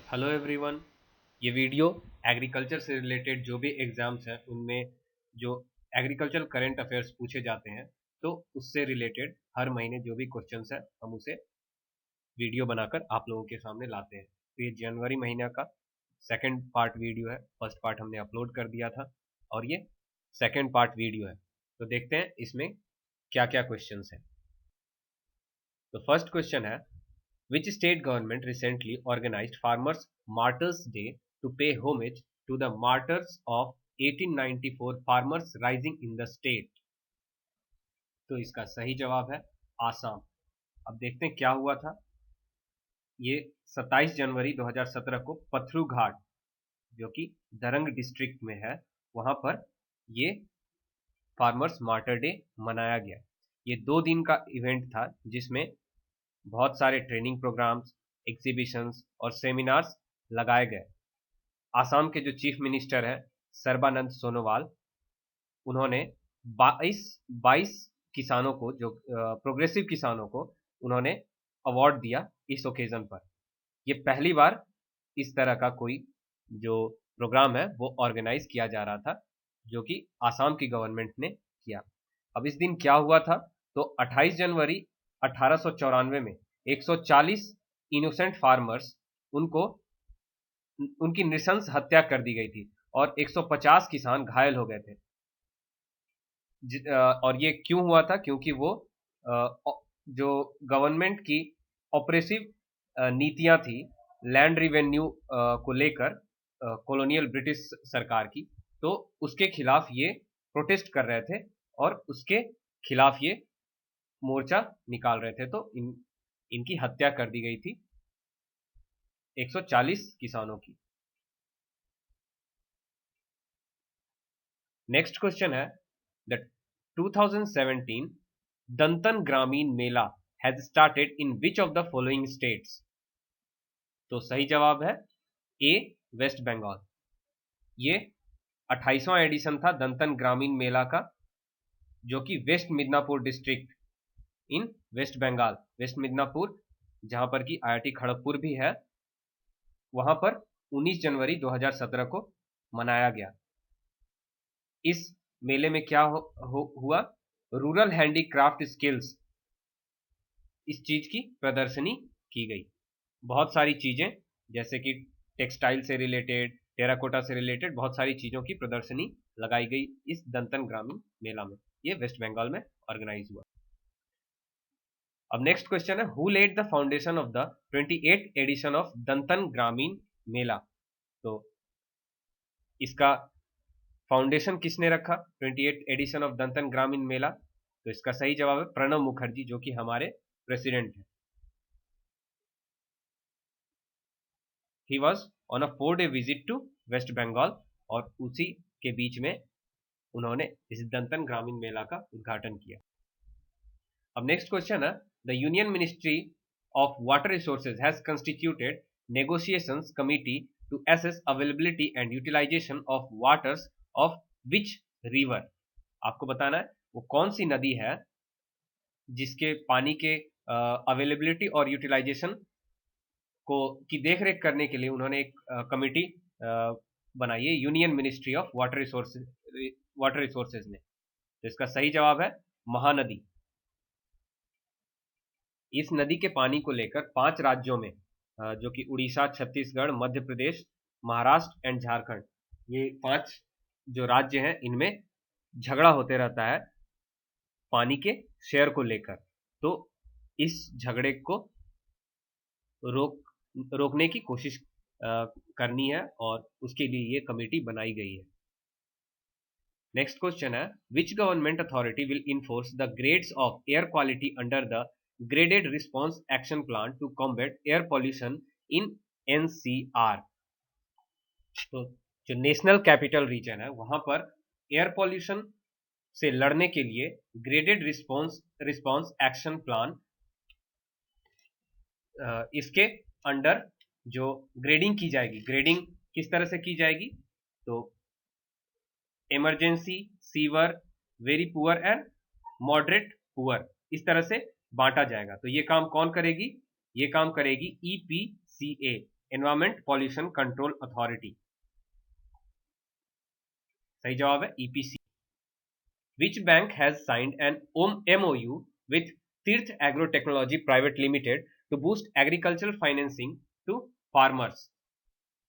Hello everyone. ये video agriculture से related जो भी एग्जाम्स हैं उनमें जो एग्रीकल्चर करंट अफेयर्स पूछे जाते हैं तो उससे रिलेटेड हर महीने जो भी क्वेश्चंस हैं हम उसे वीडियो बनाकर आप लोगों के सामने लाते हैं। तो ये जनवरी महीना का सेकंड पार्ट वीडियो है। फर्स्ट पार्ट हमने अपलोड कर दिया था और ये सेकंड पार्ट वीडियो है। तो देखते हैं इसमें क्या क्या क्वेश्चंस हैं। तो फर्स्ट क्वेश्चन है, which state government recently organized Farmers Martyrs Day to pay homage to the martyrs of 1894 farmers rising in the state? तो इसका सही जवाब है आसाम। अब देखते हैं क्या हुआ था। ये 27 जनवरी 2017 को पथरू घाट जो कि दरंग डिस्ट्रिक्ट में है वहां पर ये फार्मर्स मार्टर डे मनाया गया। ये 2 दिन का इवेंट था जिसमें बहुत सारे ट्रेनिंग प्रोग्राम्स, एग्जीबिशंस और सेमिनार्स लगाए गए। आसाम के जो चीफ मिनिस्टर हैं सर्बानंद सोनोवाल, उन्होंने 22 किसानों को, जो प्रोग्रेसिव किसानों को उन्होंने अवार्ड दिया इस ओकेजन पर। ये पहली बार इस तरह का कोई जो प्रोग्राम है वो ऑर्गेनाइज किया जा रहा था जो कि आसाम की गवर्नमेंट ने किया। अब इस दिन क्या हुआ था, तो 28 जनवरी 1894 में 140 इनोसेंट फार्मर्स उनको उनकी नृशंस हत्या कर दी गई थी और 150 किसान घायल हो गए थे। और ये क्यों हुआ था, क्योंकि वो जो गवर्नमेंट की ऑपरेसिव नीतियां थी लैंड रिवेन्यू को लेकर कॉलोनियल ब्रिटिश सरकार की, तो उसके खिलाफ ये प्रोटेस्ट कर रहे थे और उसके खिलाफ ये मोर्चा निकाल रहे थे। तो इनकी हत्या कर दी गई थी 140 किसानों की। नेक्स्ट क्वेश्चन है, the 2017 Dantan Gramin Mela has started in which of the following states? तो सही जवाब है ए, वेस्ट बंगाल। ये 28वां एडिशन था दंतन ग्रामीण मेला का जो कि West Midnapore district in West Bengal, West Midnapore जहां पर कि आईआईटी खड़गपुर भी है, वहां पर 19 जनवरी 2017 को मनाया गया। इस मेले में क्या हुआ, रूरल हैंडीक्राफ्ट स्किल्स, इस चीज की प्रदर्शनी की गई। बहुत सारी चीजें जैसे कि टेक्सटाइल से रिलेटेड, टेराकोटा से रिलेटेड बहुत सारी चीजों की प्रदर्शनी लगाई गई इस दंतन ग्रामीण मेला में। ये वेस्ट बंगाल में ऑर्गेनाइज हुआ। अब नेक्स्ट क्वेश्चन है, who led the foundation of the 28th edition of Dantan Gramin Mela? तो इसका फाउंडेशन किसने रखा 28th edition of Dantan Gramin Mela? तो इसका सही जवाब है प्रणब मुखर्जी जो कि हमारे प्रेसिडेंट हैं। He was on a 4-day visit to West Bengal और उसी के बीच में उन्होंने इस दंतन ग्रामीण मेला का उद्घाटन किया। अब नेक्स्ट क्वेश्चन है, the union ministry of water resources has constituted negotiations committee to assess availability and utilisation of waters of which river? आपको बताना है वो कौन सी नदी है जिसके पानी के अवेलेबिलिटी और यूटिलाइजेशन को की देखरेख करने के लिए उन्होंने एक कमिटी बनाई है, union ministry of water resources ने। तो इसका सही जवाब है महानदी। इस नदी के पानी को लेकर 5 राज्यों में जो कि उड़ीसा, छत्तीसगढ़, मध्य प्रदेश, महाराष्ट्र एंड झारखंड, ये 5 जो राज्य हैं इनमें झगड़ा होते रहता है पानी के शेयर को लेकर। तो इस झगड़े को रोकने की कोशिश करनी है और उसके लिए ये कमेटी बनाई गई है। नेक्स्ट क्वेश्चन है, which government authority will enforce the grades of air quality under the graded response action plan to combat air pollution in NCR? तो जो नेशनल कैपिटल रीजन है वहां पर एयर पॉल्यूशन से लड़ने के लिए ग्रेडेड रिस्पॉन्स एक्शन प्लान, इसके अंडर जो ग्रेडिंग की जाएगी, ग्रेडिंग किस तरह से की जाएगी, तो emergency, sewer, very poor and moderate poor, इस तरह से बांटा जाएगा। तो ये काम कौन करेगी, ये काम करेगी EPCA environment pollution control authority. सही जवाब है EPC. Which bank has signed an MoU with Tirth agro technology private limited to boost agricultural financing to farmers.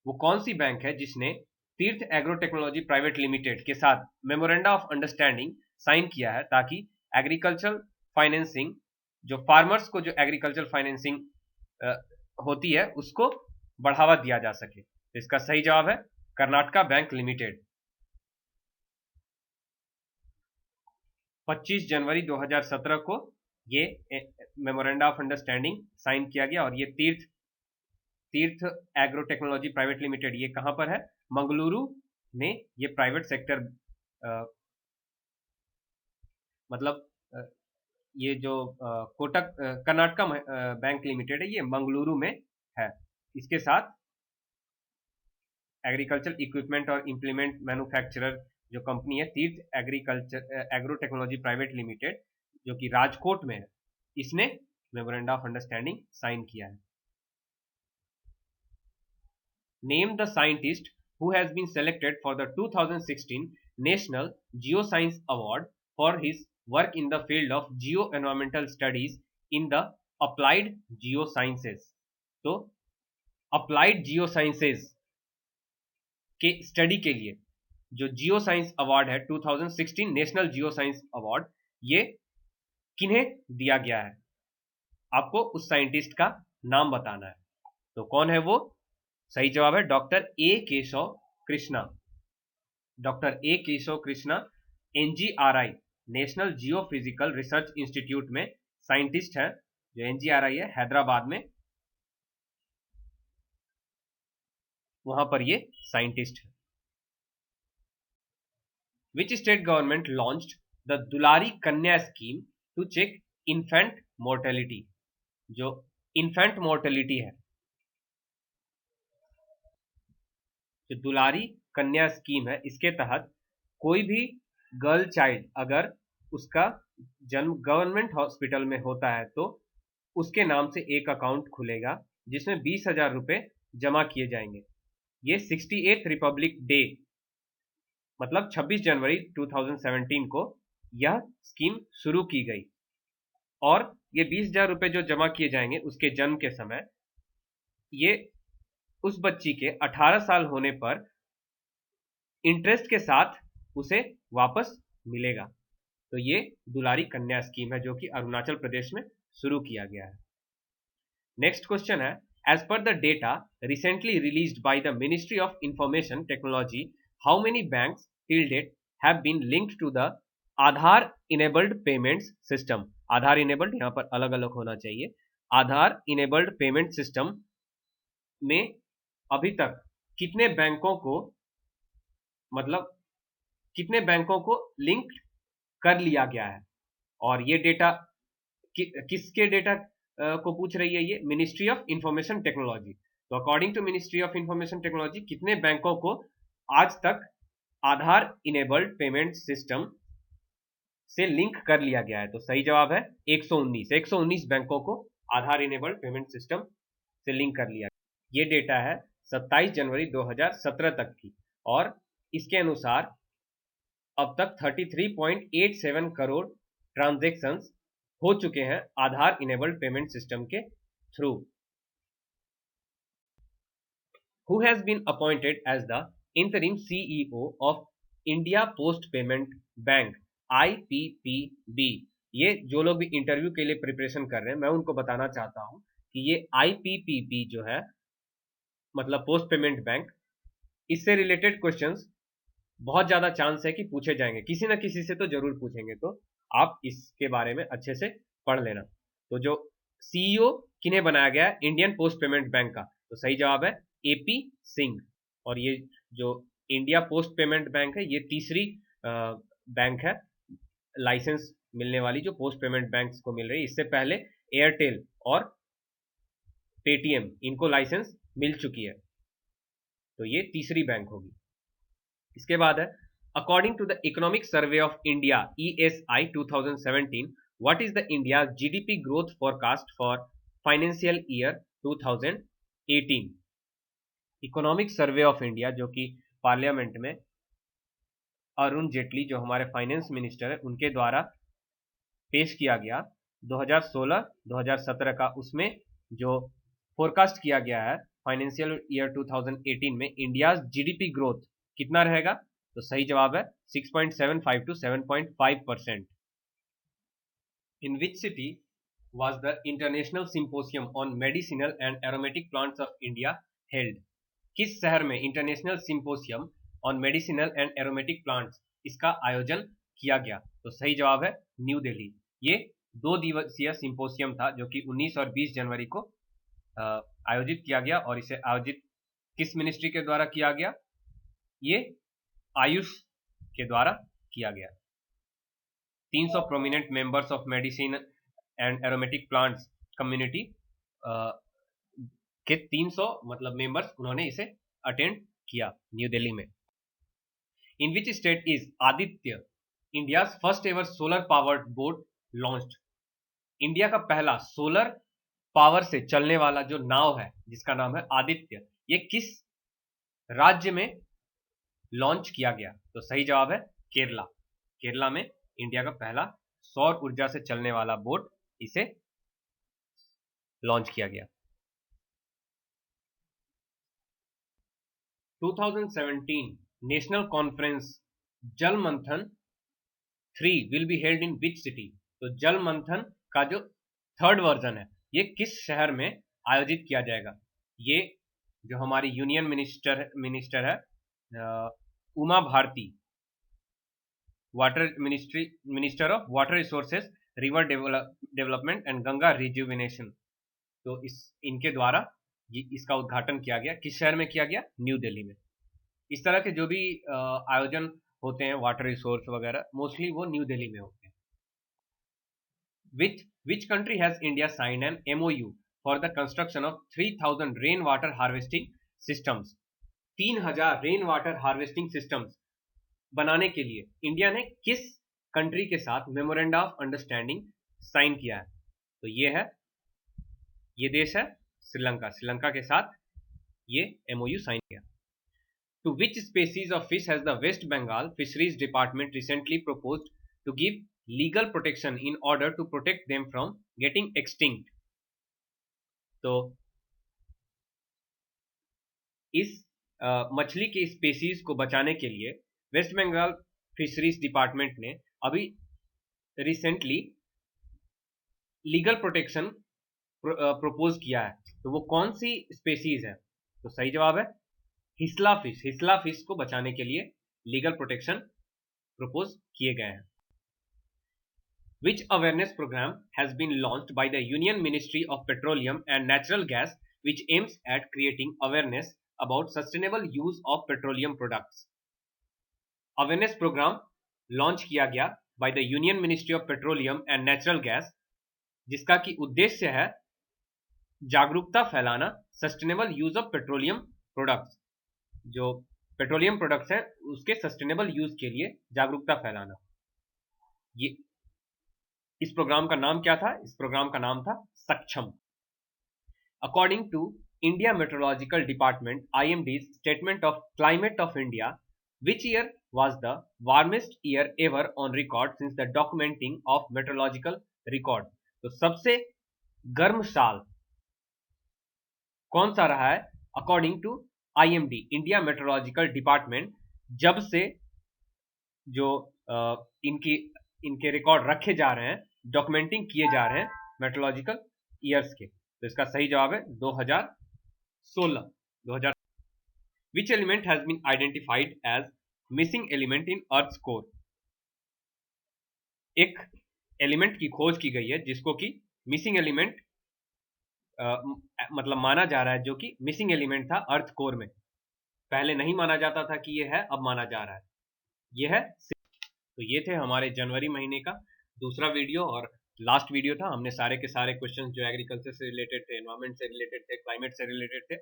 वो कौन सी बैंक है जिसने तीर्थ एग्रो टेक्नोलॉजी प्राइवेट लिमिटेड के साथ मेमोरेंडा ऑफ अंडरस्टैंडिंग साइन किया है ताकि एग्रीकल्चरल फाइनेंसिंग, जो फार्मर्स को जो एग्रीकल्चरल फाइनेंसिंग होती है उसको बढ़ावा दिया जा सके। तो इसका सही जवाब है कर्नाटका बैंक लिमिटेड। 25 जनवरी 2017 को ये मेमोरेंडा ऑफ अंडरस्टैंडिंग साइन किया गया और ये तीर्थ एग्रो टेक्नोलॉजी प्राइवेट लिमिटेड ये कहां पर है? मंगलुरु में। ये प्राइवेट सेक्टर मतलब ये जो कोटक कर्नाटका बैंक लिमिटेड है ये मंगलुरु में है। इसके साथ एग्रीकल्चर इक्विपमेंट और इंप्लीमेंट मैन्युफैक्चरर जो कंपनी है तीर्थ एग्रो टेक्नोलॉजी प्राइवेट लिमिटेड जो कि राजकोट में है, इसने मेमोरेंडा ऑफ अंडरस्टैंडिंग साइन किया है। Name the scientist who has been selected for the 2016 National Geoscience Award for his work in the field of geo-environmental studies in the applied geosciences। तो applied geosciences के study के लिए जो geo science award है 2016 national geo science award, ये किन्हें दिया गया है? आपको उस साइंटिस्ट का नाम बताना है। तो कौन है वो? सही जवाब है doctor A Keshav Krishna. Doctor A Keshav Krishna NGRI national geophysical research institute में साइंटिस्ट है। जो एनजीआरआई है हैदराबाद में, वहां पर ये साइंटिस्ट है। Which state government launched the Dulari Kanya scheme to check infant mortality. जो इन्फेंट मोर्टेलिटी है, जो दुलारी कन्या स्कीम है, इसके तहत कोई भी गर्ल चाइल्ड अगर उसका जन्म गवर्नमेंट हॉस्पिटल में होता है तो उसके नाम से एक अकाउंट खुलेगा जिसमें 20,000 रुपए जमा किए जाएंगे। ये 68th रिपब्लिक डे मतलब 26 जनवरी 2017 को यह स्कीम शुरू की गई और ये 20,000 रुपए जो जमा किए जाएंगे उसके जन्म के समय ये उस बच्ची के 18 साल होने पर इंटरेस्ट के साथ उसे वापस मिलेगा। तो ये दुलारी कन्या स्कीम है जो कि अरुणाचल प्रदेश में शुरू किया गया है। नेक्स्ट क्वेश्चन है, as per the data recently released by the ministry of information technology, how many banks till date have been linked to the Aadhaar enabled payments system. Aadhaar enabled यहां पर अलग अलग होना चाहिए। आधार इनेबल्ड पेमेंट सिस्टम में अभी तक कितने बैंकों को मतलब कितने बैंकों को लिंक कर लिया गया है? और ये डेटा किसके डेटा को पूछ रही है? ये मिनिस्ट्री ऑफ इंफॉर्मेशन टेक्नोलॉजी। तो according to ministry of information technology कितने बैंकों को आज तक आधार इनेबल्ड पेमेंट सिस्टम से लिंक कर लिया गया है? तो सही जवाब है 119 बैंकों को आधार इनेबल्ड पेमेंट सिस्टम से लिंक कर लिया। ये डेटा है 27 जनवरी 2017 तक की और इसके अनुसार अब तक 33.87 करोड़ ट्रांजैक्शंस हो चुके हैं आधार इनेबल्ड पेमेंट सिस्टम के through. Who has been appointed as the interim CEO of India Post Payment Bank IPPB? ये जो लोग भी इंटरव्यू के लिए प्रिपरेशन कर रहे हैं मैं उनको बताना चाहता हूं कि ये IPPB जो है मतलब पोस्ट पेमेंट बैंक, इससे रिलेटेड क्वेश्चंस बहुत ज्यादा चांस है कि पूछे जाएंगे, किसी ना किसी से तो जरूर पूछेंगे। तो आप इसके बारे में अच्छे से पढ़ लेना। तो जो सीईओ किन्हें बनाया गया है इंडियन पोस्ट पेमेंट बैंक का? तो सही जवाब है एपी सिंह। और ये जो इंडिया पोस्ट पेमेंट बैंक है ये तीसरी बैंक है लाइसेंस मिलने वाली जो पोस्ट पेमेंट बैंक को मिल रही है। इससे पहले एयरटेल और पेटीएम इनको लाइसेंस मिल चुकी है, तो ये तीसरी बैंक होगी। इसके बाद है, according to the economic survey of India ESI 2017, what is the India GDP growth forecast for financial year 2018? Economic survey of India, जो कि पार्लियामेंट में अरुण जेटली जो हमारे फाइनेंस मिनिस्टर है उनके द्वारा पेश किया गया 2016-2017 का, उसमें जो फोरकास्ट किया गया है फाइनेंशियल ईयर 2018 में इंडिया जीडीपी ग्रोथ कितना रहेगा, तो सही जवाब है 6.75 to 7.5%। In which city was the International Symposium on Medicinal and Aromatic Plants of India held? किस शहर में international symposium on medicinal and aromatic plants इसका आयोजन किया गया, तो सही जवाब है न्यू दिल्ली। ये 2 दिवसीय सिंपोसियम था जो कि 19 और 20 जनवरी को आयोजित किया गया, और इसे आयोजित किस मिनिस्ट्री के द्वारा किया गया, ये आयुष के द्वारा किया गया। 300 prominent members of medicine and aromatic plants community के 300 मतलब मेंबर्स उन्होंने इसे अटेंड किया न्यू दिल्ली में। In which state is Aditya India first ever solar powered boat launched? India का पहला सोलर पावर से चलने वाला जो नाव है जिसका नाम है आदित्य, ये किस राज्य में लॉन्च किया गया, तो सही जवाब है केरला। केरला में इंडिया का पहला सौर ऊर्जा से चलने वाला बोट इसे लॉन्च किया गया। 2017 नेशनल कॉन्फ्रेंस जल मंथन 3 will be held in which city? तो जल मंथन का जो थर्ड वर्जन है ये किस शहर में आयोजित किया जाएगा? ये जो हमारी यूनियन मिनिस्टर है Uma Bharti, water minister of water resources, river development and Ganga rejuvenation, तो इनके द्वारा इसका उद्घाटन किया गया। किस शहर में किया गया? न्यू दिल्ली में। इस तरह के जो भी आयोजन होते हैं वाटर रिसोर्स वगैरह, मोस्टली वो न्यू दिल्ली में होते हैं। Which country has India signed an MOU for the construction of 3000 rain water harvesting systems? 3000 rain water harvesting systems बनाने के लिए इंडिया ने किस कंट्री के साथ मेमोरेंडम ऑफ अंडरस्टैंडिंग साइन किया है? तो ये देश है श्रीलंका। श्रीलंका के साथ ये MOU साइन किया। To which species of fish has the West Bengal Fisheries Department recently proposed to give legal protection in order to protect them from getting extinct? तो इस मछली के स्पेसीज को बचाने के लिए वेस्ट बंगाल फिशरीज डिपार्टमेंट ने अभी रिसेंटली लीगल प्रोटेक्शन प्रपोज किया है। तो वो कौन सी स्पेसीज है? तो सही जवाब है हिस्ला फिश। हिस्ला फिश को बचाने के लिए लीगल प्रोटेक्शन प्रपोज किए गए हैं। Which awareness program has been launched by the Union Ministry of Petroleum and Natural Gas which aims at creating awareness about sustainable use of petroleum products? Awareness program launch किया गया by the Union Ministry of Petroleum and Natural Gas जिसका की उद्देश्य है जागरूकता फैलाना sustainable use of petroleum products. जो petroleum products हैं उसके सस्टेनेबल यूज के लिए जागरूकता फैलाना। ये इस प्रोग्राम का नाम क्या था? इस प्रोग्राम का नाम था Saksham. According to India meteorological department IMD's statement of climate of India, which year was the warmest year ever on record since the documenting of meteorological record? तो सबसे गर्म साल कौन सा रहा है according to IMD India meteorological department, जब से जो इनके रिकॉर्ड रखे जा रहे हैं, डॉक्यूमेंटिंग किए जा रहे हैं मेट्रोलॉजिकल ईयर्स के? तो इसका सही जवाब है 2016। Which element has been identified as missing element in earth core? एक एलिमेंट की खोज की गई है जिसको कि मिसिंग एलिमेंट मतलब माना जा रहा है, जो कि मिसिंग एलिमेंट था अर्थ कोर में। पहले नहीं माना जाता था कि ये है, अब माना जा रहा है। ये है। तो ये थे हमारे जनवरी महीने का दूसरा वीडियो और लास्ट वीडियो था। हमने सारे के सारे क्वेश्चंस जो एग्रीकल्चर से रिलेटेड थे, एनवायरमेंट से रिलेटेड थे, क्लाइमेट से रिलेटेड थे,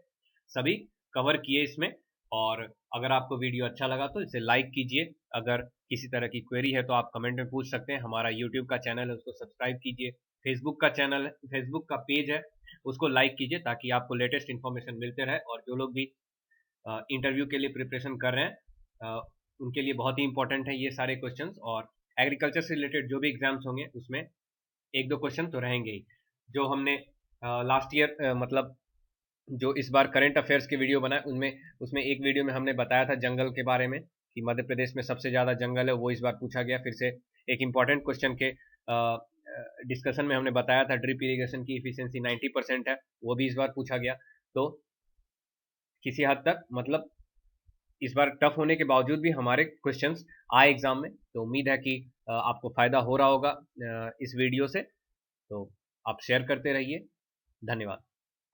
सभी कवर किए इसमें। और अगर आपको वीडियो अच्छा लगा तो इसे लाइक कीजिए। अगर किसी तरह की क्वेरी है तो आप कमेंट में पूछ सकते हैं। हमारा यूट्यूब का चैनल है उसको सब्सक्राइब कीजिए। फेसबुक का पेज है उसको लाइक कीजिए ताकि आपको लेटेस्ट इन्फॉर्मेशन मिलते रहे। और जो लोग भी इंटरव्यू के लिए प्रिपरेशन कर रहे हैं उनके लिए बहुत ही इंपॉर्टेंट है ये सारे क्वेश्चंस। और एग्रीकल्चर से रिलेटेड जो भी एग्जाम्स होंगे उसमें एक दो क्वेश्चन तो रहेंगे ही। जो हमने लास्ट ईयर मतलब जो इस बार करंट अफेयर्स के वीडियो बनाए उनमें उसमें एक वीडियो में हमने बताया था जंगल के बारे में कि मध्य प्रदेश में सबसे ज़्यादा जंगल है, वो इस बार पूछा गया फिर से। एक इम्पॉर्टेंट क्वेश्चन के डिस्कशन में हमने बताया था ड्रिप इरिगेशन की इफिशियंसी 90% है, वो भी इस बार पूछा गया। तो किसी हद तक मतलब इस बार टफ होने के बावजूद भी हमारे क्वेश्चंस आए एग्जाम में, तो उम्मीद है कि आपको फायदा हो रहा होगा इस वीडियो से। तो आप शेयर करते रहिए। धन्यवाद।